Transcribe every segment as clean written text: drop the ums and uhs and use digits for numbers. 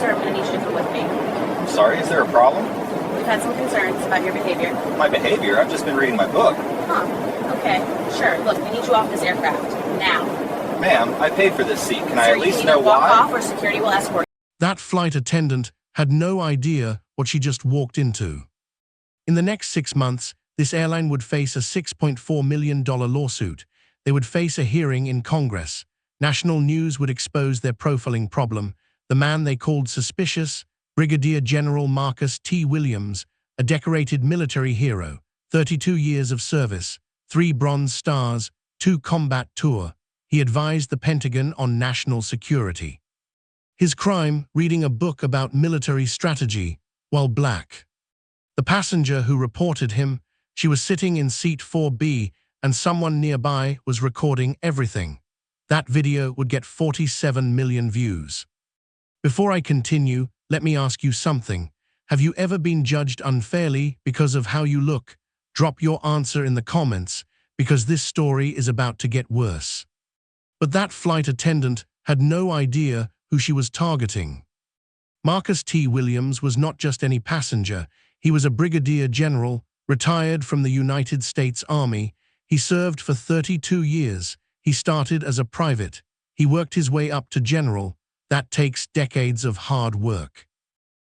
sir, I'm going to need you to come with me. I'm sorry, is there a problem? We've had some concerns about your behavior. My behavior? I've just been reading my book. Huh. Okay. Sure. Look, we need you off this aircraft. Now. Ma'am, I paid for this seat. Can I Sir, at least you can know either walk why? off or security will escort you. That flight attendant had no idea what she just walked into. In the next 6 months, this airline would face a $6.4 million lawsuit. They would face a hearing in Congress. National news would expose their profiling problem. The man they called suspicious, Brigadier General Marcus T. Williams, a decorated military hero, 32 years of service, 3 Bronze Stars, 2 combat tour. He advised the Pentagon on national security. His crime, reading a book about military strategy while black. The passenger who reported him, she was sitting in seat 4B and someone nearby was recording everything. That video would get 47 million views. Before I continue, let me ask you something. Have you ever been judged unfairly because of how you look? Drop your answer in the comments, because this story is about to get worse. But that flight attendant had no idea who she was targeting. Marcus T. Williams was not just any passenger. He was a Brigadier General, retired from the United States Army. He served for 32 years. He started as a private. He worked his way up to general. That takes decades of hard work.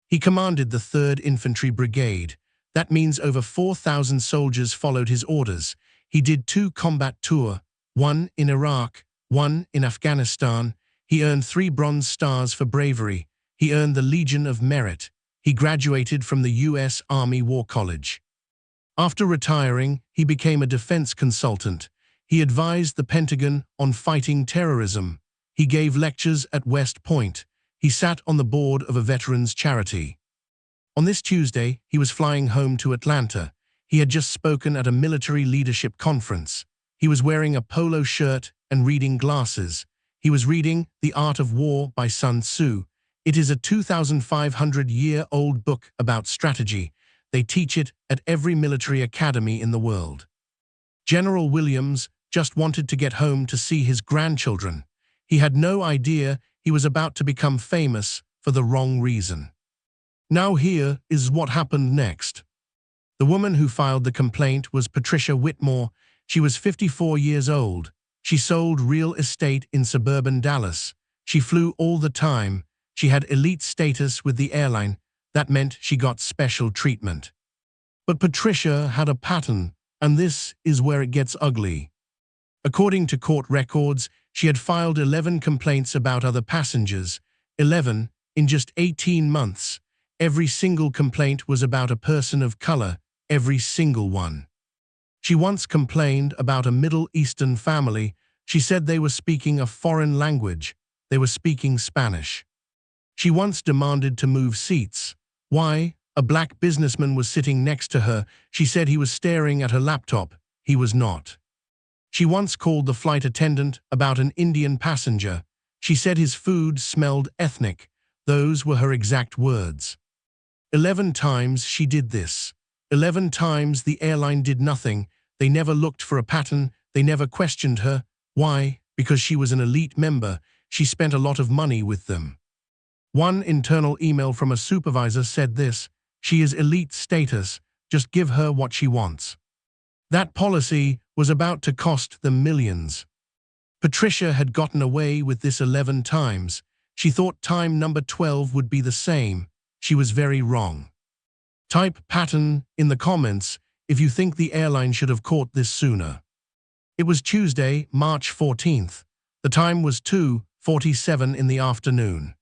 He commanded the 3rd Infantry Brigade. That means over 4,000 soldiers followed his orders. He did 2 combat tours, 1 in Iraq, 1 in Afghanistan. He earned 3 Bronze Stars for bravery. He earned the Legion of Merit. He graduated from the U.S. Army War College. After retiring, he became a defense consultant. He advised the Pentagon on fighting terrorism. He gave lectures at West Point. He sat on the board of a veterans charity. On this Tuesday, he was flying home to Atlanta. He had just spoken at a military leadership conference. He was wearing a polo shirt and reading glasses. He was reading The Art of War by Sun Tzu. It is a 2,500-year-old book about strategy. They teach it at every military academy in the world. General Williams just wanted to get home to see his grandchildren. He had no idea he was about to become famous for the wrong reason. Now here is what happened next. The woman who filed the complaint was Patricia Whitmore. She was 54 years old. She sold real estate in suburban Dallas. She flew all the time. She had elite status with the airline. That meant she got special treatment. But Patricia had a pattern, and this is where it gets ugly. According to court records, she had filed 11 complaints about other passengers. 11 in just 18 months. Every single complaint was about a person of color, every single one. She once complained about a Middle Eastern family. She said they were speaking a foreign language. They were speaking Spanish. She once demanded to move seats. Why? A black businessman was sitting next to her. She said he was staring at her laptop. He was not. She once called the flight attendant about an Indian passenger. She said his food smelled ethnic. Those were her exact words. 11 times she did this. 11 times the airline did nothing. They never looked for a pattern. They never questioned her. Why? Because she was an elite member. She spent a lot of money with them. One internal email from a supervisor said this: "She is elite status. Just give her what she wants." That policy was about to cost them millions. Patricia had gotten away with this 11 times. She thought time number 12 would be the same. She was very wrong. Type pattern in the comments if you think the airline should have caught this sooner. It was Tuesday, March 14th. The time was 2:47 in the afternoon.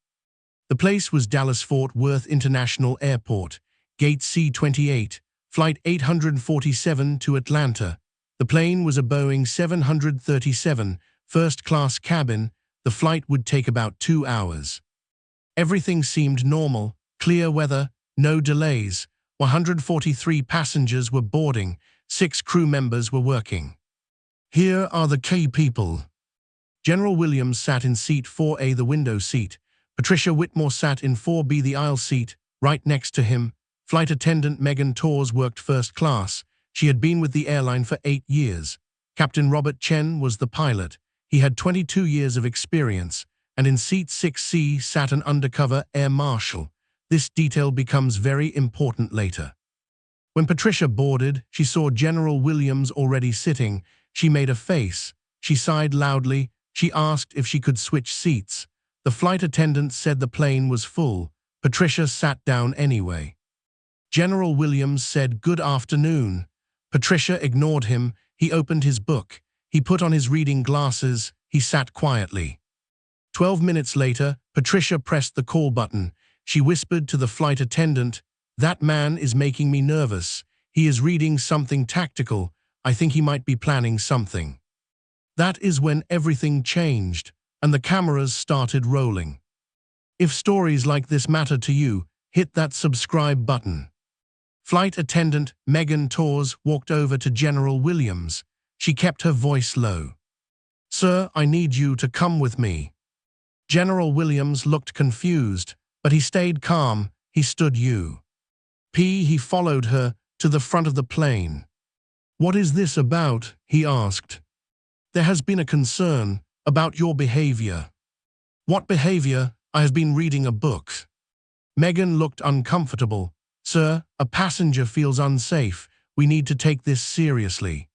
The place was Dallas-Fort Worth International Airport, Gate C-28, Flight 847 to Atlanta. The plane was a Boeing 737, first-class cabin. The flight would take about 2 hours. Everything seemed normal, clear weather, no delays. 143 passengers were boarding, 6 crew members were working. Here are the key people. General Williams sat in seat 4A, the window seat. Patricia Whitmore sat in 4B, the aisle seat, right next to him. Flight attendant Megan Torres worked first class. She had been with the airline for 8 years. Captain Robert Chen was the pilot. He had 22 years of experience. and in seat 6C sat an undercover air marshal. This detail becomes very important later. When Patricia boarded, she saw General Williams already sitting. She made a face. She sighed loudly. She asked if she could switch seats. The flight attendant said the plane was full. Patricia sat down anyway. General Williams said, "Good afternoon." Patricia ignored him. He opened his book. He put on his reading glasses. He sat quietly. 12 minutes later, Patricia pressed the call button. She whispered to the flight attendant, "That man is making me nervous. He is reading something tactical. I think he might be planning something." That is when everything changed, and the cameras started rolling. If stories like this matter to you, hit that subscribe button. Flight attendant Megan Torres walked over to General Williams. She kept her voice low. "Sir, I need you to come with me." General Williams looked confused, but he stayed calm. He stood He followed her to the front of the plane. "What is this about?" he asked. "There has been a concern about your behavior." "What behavior? I have been reading a book." Megan looked uncomfortable. "Sir, a passenger feels unsafe. We need to take this seriously."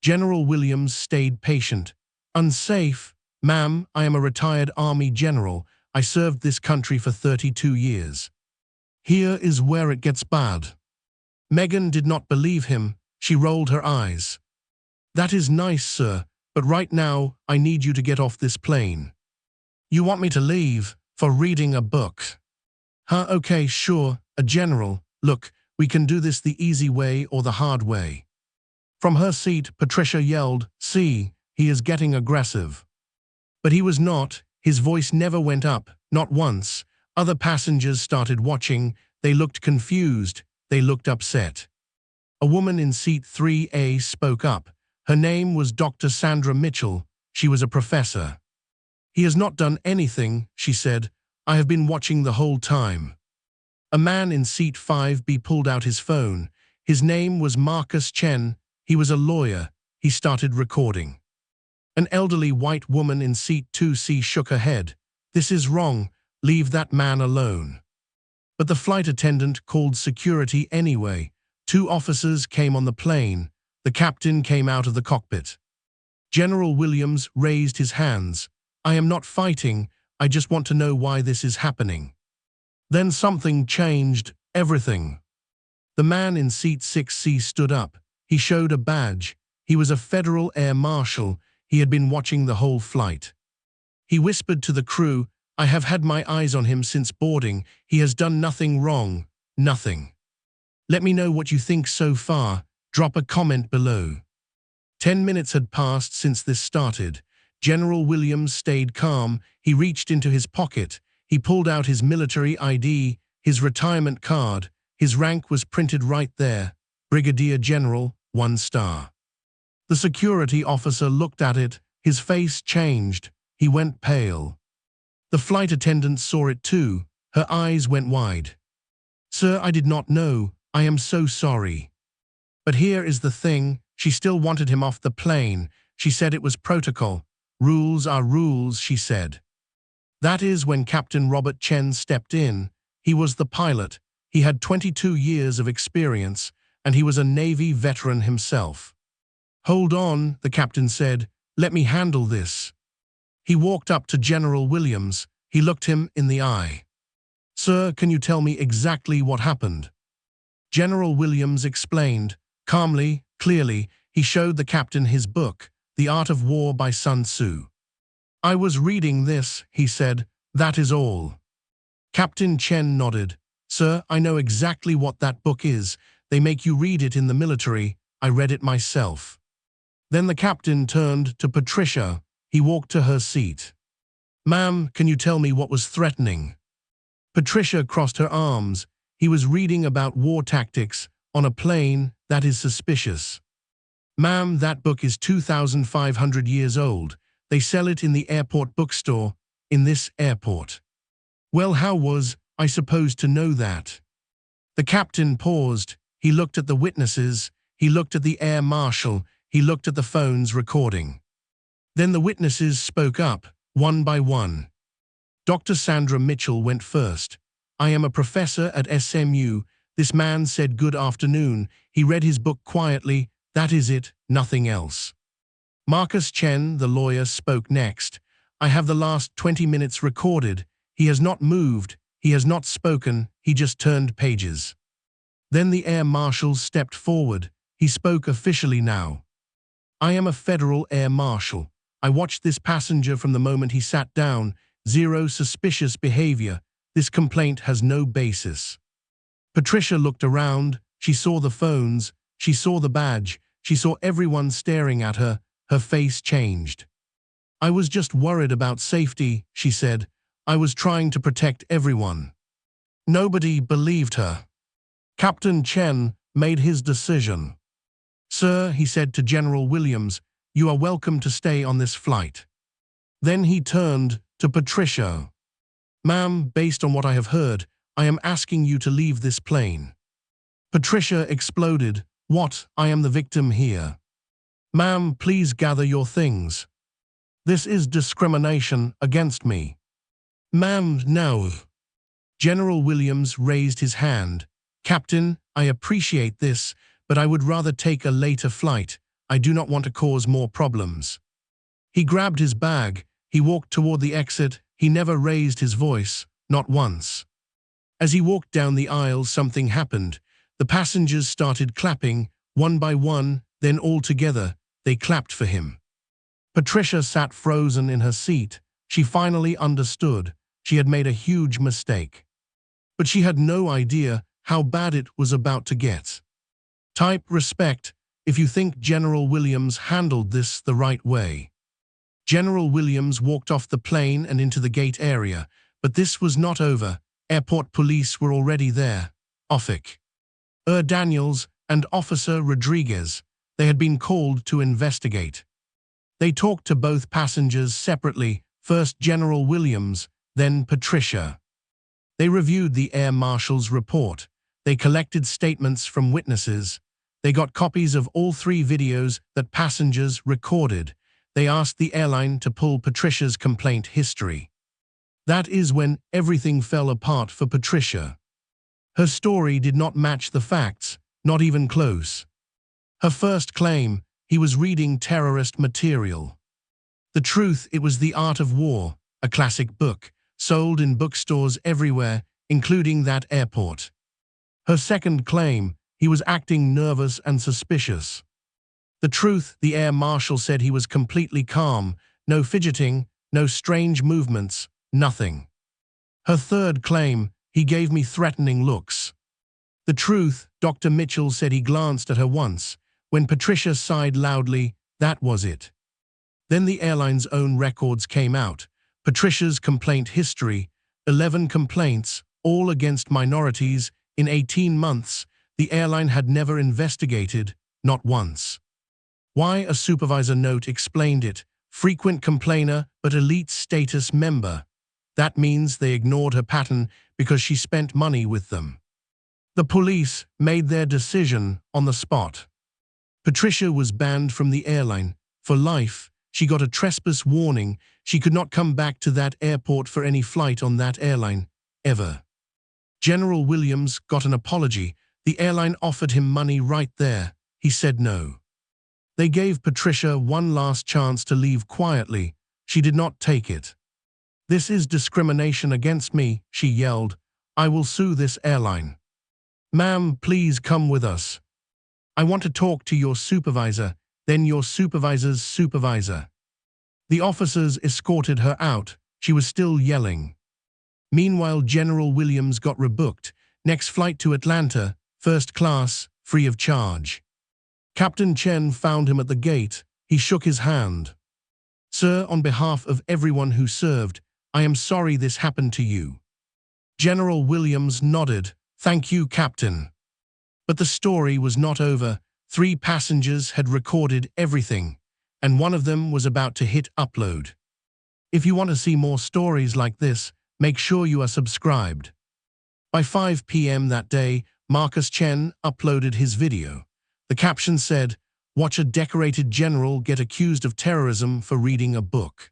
General Williams stayed patient. "Unsafe? Ma'am, I am a retired Army general. I served this country for 32 years. Here is where it gets bad." Megan did not believe him. She rolled her eyes. "That is nice, sir, but right now I need you to get off this plane." "You want me to leave for reading a book?" "Huh, okay, sure, a general. Look, we can do this the easy way or the hard way." From her seat, Patricia yelled, "See, he is getting aggressive." But he was not. His voice never went up, not once. Other passengers started watching. They looked confused. They looked upset. A woman in seat 3A spoke up. Her name was Dr. Sandra Mitchell. She was a professor. "He has not done anything," she said. "I have been watching the whole time." A man in seat 5B pulled out his phone. His name was Marcus Chen. He was a lawyer. He started recording. An elderly white woman in seat 2C shook her head. "This is wrong. Leave that man alone." But the flight attendant called security anyway. 2 officers came on the plane. The captain came out of the cockpit. General Williams raised his hands. "I am not fighting. I just want to know why this is happening." Then something changed, everything. The man in seat 6C stood up. He showed a badge. He was a Federal Air Marshal. He had been watching the whole flight. He whispered to the crew, "I have had my eyes on him since boarding. He has done nothing wrong. Nothing. Let me know what you think so far. Drop a comment below." 10 minutes had passed since this started. General Williams stayed calm. He reached into his pocket. He pulled out his military ID, his retirement card. His rank was printed right there. Brigadier General, 1 star. The security officer looked at it. His face changed. He went pale. The flight attendant saw it too. Her eyes went wide. "Sir, I did not know. I am so sorry." But here is the thing. She still wanted him off the plane. She said it was protocol. "Rules are rules," she said. That is when Captain Robert Chen stepped in. He was the pilot. He had 22 years of experience, and he was a Navy veteran himself. "Hold on," the captain said. "Let me handle this." He walked up to General Williams. He looked him in the eye. "Sir, can you tell me exactly what happened?" General Williams explained. Calmly, clearly, he showed the captain his book, The Art of War by Sun Tzu. "I was reading this," he said. "That is all." Captain Chen nodded. "Sir, I know exactly what that book is. They make you read it in the military. I read it myself." Then the captain turned to Patricia. He walked to her seat. "Ma'am, can you tell me what was threatening?" Patricia crossed her arms. "He was reading about war tactics on a plane. That is suspicious." "Ma'am, that book is 2,500 years old. They sell it in the airport bookstore, in this airport." "Well, how was I supposed to know that?" The captain paused. He looked at the witnesses. He looked at the air marshal. He looked at the phones recording. Then the witnesses spoke up, one by one. Dr. Sandra Mitchell went first. I am a professor at SMU. This man said good afternoon. He read his book quietly. That is it, nothing else. Marcus Chen, the lawyer, spoke next. I have the last 20 minutes recorded. He has not moved. He has not spoken. He just turned pages. Then the air marshal stepped forward. He spoke officially now. I am a federal air marshal. I watched this passenger from the moment he sat down. Zero suspicious behavior. This complaint has no basis. Patricia looked around. She saw the phones. She saw the badge. She saw everyone staring at her. Her face changed. I was just worried about safety, she said. I was trying to protect everyone. Nobody believed her. Captain Chen made his decision. Sir, he said to General Williams, you are welcome to stay on this flight. Then he turned to Patricia. Ma'am, based on what I have heard, I am asking you to leave this plane. Patricia exploded. What? I am the victim here. Ma'am, please gather your things. This is discrimination against me. Ma'am, no. General Williams raised his hand. Captain, I appreciate this, but I would rather take a later flight. I do not want to cause more problems. He grabbed his bag. He walked toward the exit. He never raised his voice, not once. As he walked down the aisle, something happened. The passengers started clapping, one by one, then all together. They clapped for him. Patricia sat frozen in her seat. She finally understood. She had made a huge mistake. But she had no idea how bad it was about to get. Type respect if you think General Williams handled this the right way. General Williams walked off the plane and into the gate area, but this was not over. Airport police were already there. Offic, Daniels, and Officer Rodriguez. They had been called to investigate. They talked to both passengers separately, first General Williams, then Patricia. They reviewed the air marshal's report. They collected statements from witnesses. They got copies of all 3 videos that passengers recorded. They asked the airline to pull Patricia's complaint history. That is when everything fell apart for Patricia. Her story did not match the facts, not even close. Her first claim, he was reading terrorist material. The truth, it was The Art of War, a classic book, sold in bookstores everywhere, including that airport. Her second claim, he was acting nervous and suspicious. The truth, the air marshal said he was completely calm, no fidgeting, no strange movements, nothing. Her third claim, he gave me threatening looks. The truth, Dr. Mitchell said he glanced at her once. When Patricia sighed loudly, that was it. Then the airline's own records came out. Patricia's complaint history, 11 complaints, all against minorities, in 18 months. The airline had never investigated, not once. Why? A supervisor note explained it. Frequent complainer, but elite status member. That means they ignored her pattern because she spent money with them. The police made their decision on the spot. Patricia was banned from the airline for life. She got a trespass warning. She could not come back to that airport for any flight on that airline, ever. General Williams got an apology. The airline offered him money right there. He said no. They gave Patricia one last chance to leave quietly. She did not take it. This is discrimination against me, she yelled. I will sue this airline. Ma'am, please come with us. I want to talk to your supervisor, then your supervisor's supervisor. The officers escorted her out. She was still yelling. Meanwhile, General Williams got rebooked. Next flight to Atlanta, first class, free of charge. Captain Chen found him at the gate. He shook his hand. Sir, on behalf of everyone who served, I am sorry this happened to you. General Williams nodded. Thank you, Captain. But the story was not over. 3 passengers had recorded everything, and one of them was about to hit upload. If you want to see more stories like this, make sure you are subscribed. By 5 p.m. that day, Marcus Chen uploaded his video. The caption said, "Watch a decorated general get accused of terrorism for reading a book."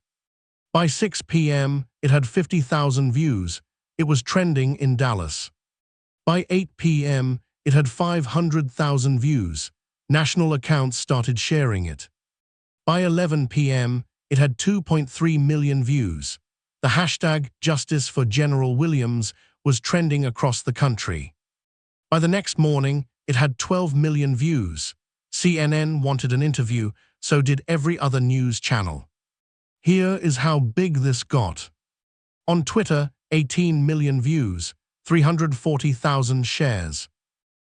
By 6 p.m., it had 50,000 views. It was trending in Dallas. By 8 p.m., it had 500,000 views. National accounts started sharing it. By 11 p.m., it had 2.3 million views. The hashtag Justice for General Williams was trending across the country. By the next morning, it had 12 million views. CNN wanted an interview, so did every other news channel. Here is how big this got. On Twitter, 18 million views, 340,000 shares.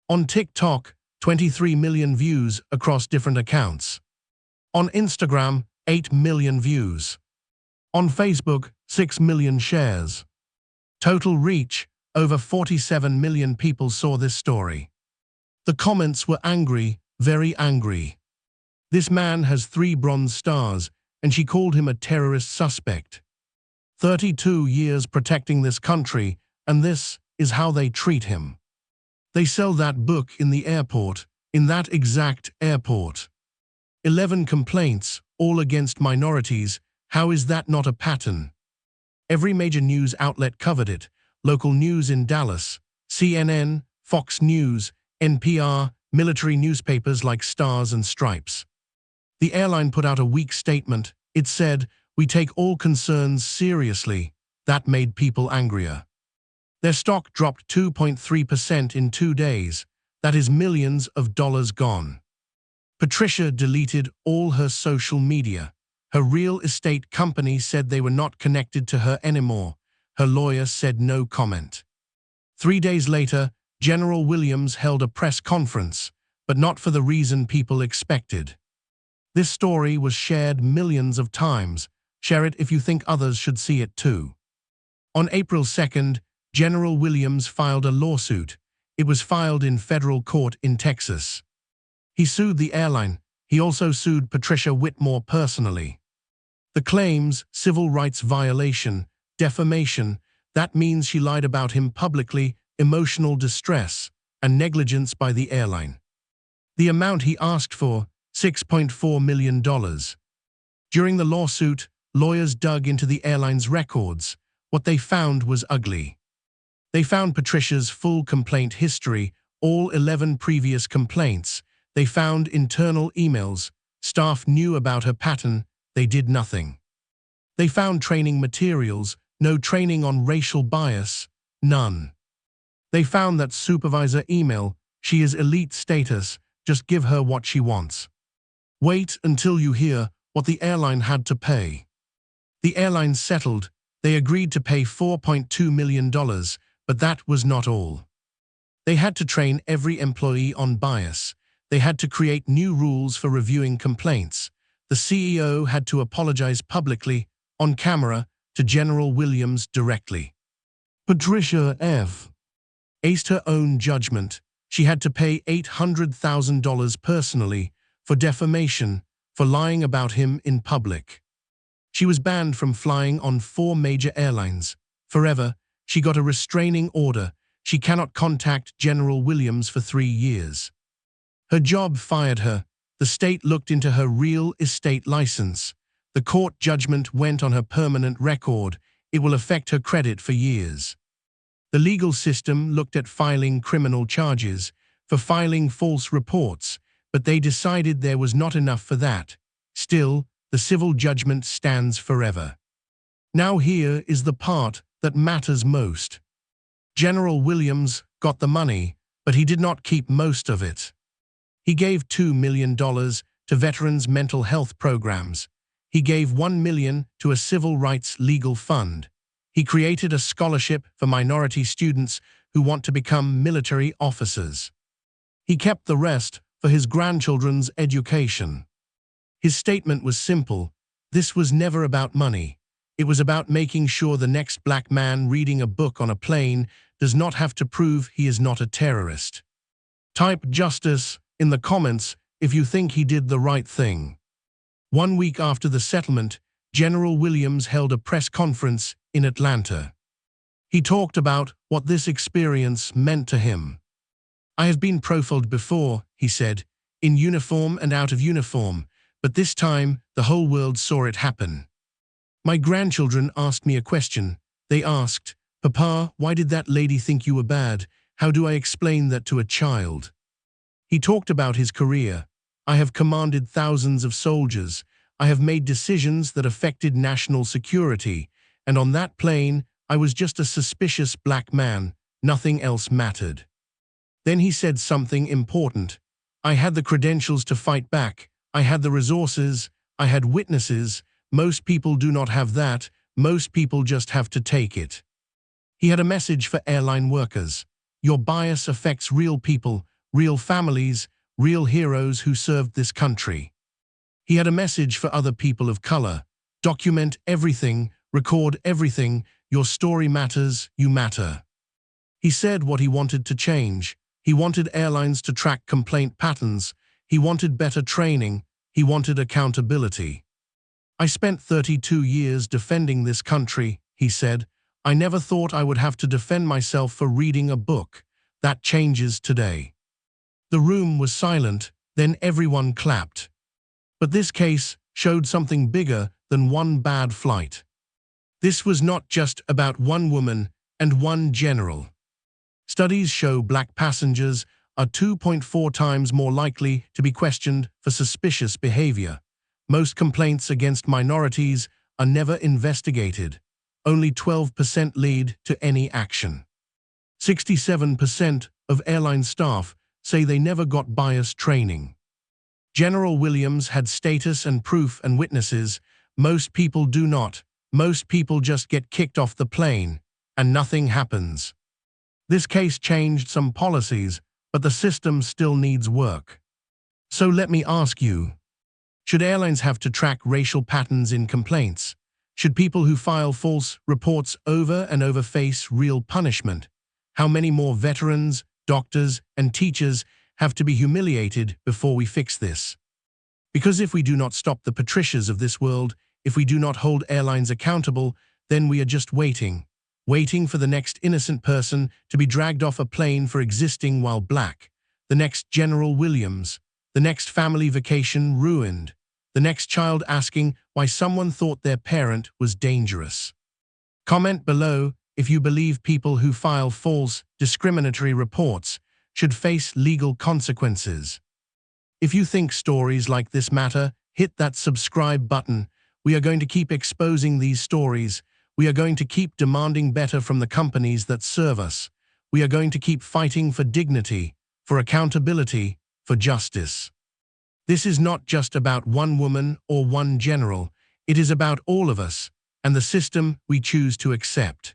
On TikTok, 23 million views across different accounts. On Instagram, 8 million views. On Facebook, 6 million shares. Total reach, over 47 million people saw this story. The comments were angry, very angry. This man has 3 bronze stars, and she called him a terrorist suspect. 32 years protecting this country, and this is how they treat him. They sell that book in the airport, in that exact airport. 11 complaints, all against minorities. How is that not a pattern? Every major news outlet covered it. Local news in Dallas, CNN, Fox News, NPR, military newspapers like Stars and Stripes. The airline put out a weak statement. It said, "We take all concerns seriously." That made people angrier. Their stock dropped 2.3% in 2 days. That is millions of dollars gone. Patricia deleted all her social media. Her real estate company said they were not connected to her anymore. Her lawyer said no comment. 3 days later, General Williams held a press conference, but not for the reason people expected. This story was shared millions of times. Share it if you think others should see it too. On April 2nd, General Williams filed a lawsuit. It was filed in federal court in Texas. He sued the airline. He also sued Patricia Whitmore personally. The claims: civil rights violation, defamation, that means she lied about him publicly, emotional distress, and negligence by the airline. The amount he asked for, $6.4 million. During the lawsuit, lawyers dug into the airline's records. What they found was ugly. They found Patricia's full complaint history, all 11 previous complaints. They found internal emails. Staff knew about her pattern. They did nothing. They found training materials. No training on racial bias. None. They found that supervisor email. She is elite status. Just give her what she wants. Wait until you hear what the airline had to pay. The airline settled. They agreed to pay $4.2 million, but that was not all. They had to train every employee on bias. They had to create new rules for reviewing complaints. The CEO had to apologize publicly, on camera, to General Williams directly. Patricia F. aced her own judgment. She had to pay $800,000 personally for defamation, for lying about him in public. She was banned from flying on 4 major airlines. Forever, she got a restraining order. She cannot contact General Williams for 3 years. Her job fired her. The state looked into her real estate license. The court judgment went on her permanent record. It will affect her credit for years. The legal system looked at filing criminal charges, for filing false reports, but they decided there was not enough for that. Still, the civil judgment stands forever. Now here is the part that matters most. General Williams got the money, but he did not keep most of it. He gave $2 million to veterans' mental health programs. He gave $1 million to a civil rights legal fund. He created a scholarship for minority students who want to become military officers. He kept the rest for his grandchildren's education. His statement was simple. This was never about money. It was about making sure the next black man reading a book on a plane does not have to prove he is not a terrorist. Type justice in the comments if you think he did the right thing. 1 week after the settlement, General Williams held a press conference in Atlanta. He talked about what this experience meant to him. "I have been profiled before," he said, "in uniform and out of uniform, but this time the whole world saw it happen. My grandchildren asked me a question. They asked, "Papa, why did that lady think you were bad? How do I explain that to a child?" He talked about his career. "I have commanded thousands of soldiers. I have made decisions that affected national security. And on that plane, I was just a suspicious black man. Nothing else mattered." Then he said something important. "I had the credentials to fight back. I had the resources. I had witnesses. Most people do not have that. Most people just have to take it." He had a message for airline workers. Your bias affects real people, real families, real heroes who served this country. He had a message for other people of color. Document everything, record everything. Your story matters, you matter. He said what he wanted to change. He wanted airlines to track complaint patterns. He wanted better training. He wanted accountability. "I spent 32 years defending this country," he said. "I never thought I would have to defend myself for reading a book. That changes today." The room was silent, then everyone clapped. But this case showed something bigger than one bad flight. This was not just about one woman and one general. Studies show black passengers are 2.4 times more likely to be questioned for suspicious behavior. Most complaints against minorities are never investigated. Only 12% lead to any action. 67% of airline staff say they never got bias training. General Williams had status and proof and witnesses. Most people do not. Most people just get kicked off the plane, and nothing happens. This case changed some policies, but the system still needs work. So let me ask you, should airlines have to track racial patterns in complaints? Should people who file false reports over and over face real punishment? How many more veterans, doctors, and teachers have to be humiliated before we fix this? Because if we do not stop the Patricias of this world, if we do not hold airlines accountable, then we are just waiting for the next innocent person to be dragged off a plane for existing while black, the next General Williams, the next family vacation ruined, the next child asking why someone thought their parent was dangerous. Comment below if you believe people who file false, discriminatory reports should face legal consequences. If you think stories like this matter, hit that subscribe button. We are going to keep exposing these stories. We are going to keep demanding better from the companies that serve us. We are going to keep fighting for dignity, for accountability, for justice. This is not just about one woman or one general. It is about all of us and the system we choose to accept.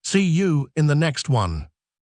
See you in the next one.